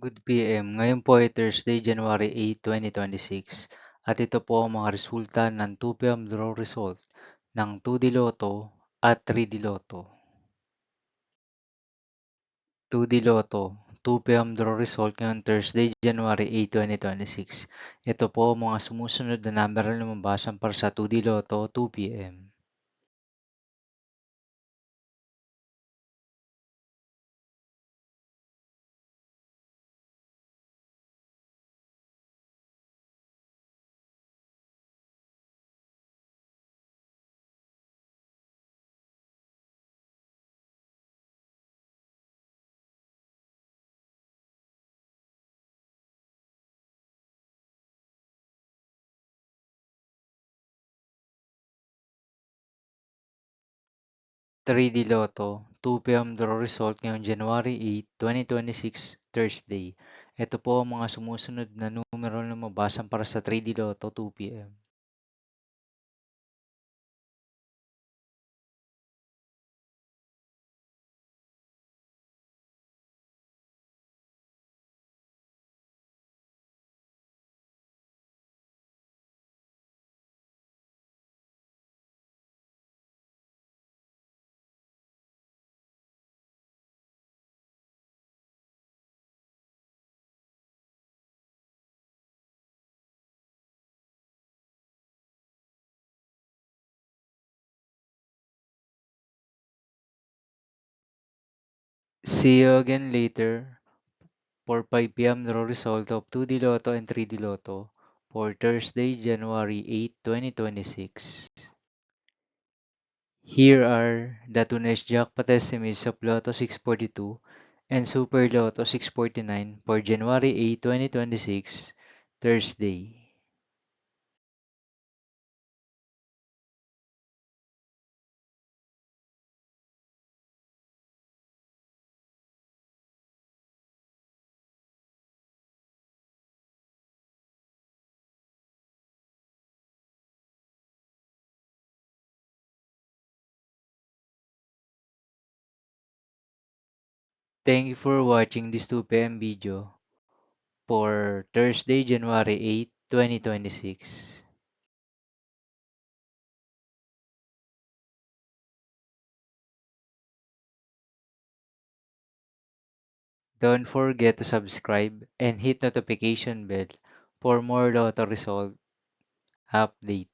Good PM. Ngayon po ay Thursday, January 8, 2026 at ito po ang mga resulta ng 2 PM draw result ng 2D Lotto at 3D Lotto. 2D Lotto, 2 PM draw result ngayong Thursday, January 8, 2026. Ito po ang mga sumusunod na number na lumabasan para sa 2D Lotto 2 PM. 3D Lotto, 2 PM draw result ngayong January 8, 2026, Thursday. Ito po ang mga sumusunod na numero na lumabasan para sa 3D Lotto 2 PM. 'See you again later' for 5 PM draw result of 2D Lotto and 3D Lotto for Thursday, January 8, 2026. Here are the today's jackpot estimates of Lotto 642 and Super Lotto 649 for January 8, 2026, Thursday. Thank you for watching this 2 PM video for Thursday, January 8, 2026. Don't forget to subscribe and hit notification bell for more Lotto result update.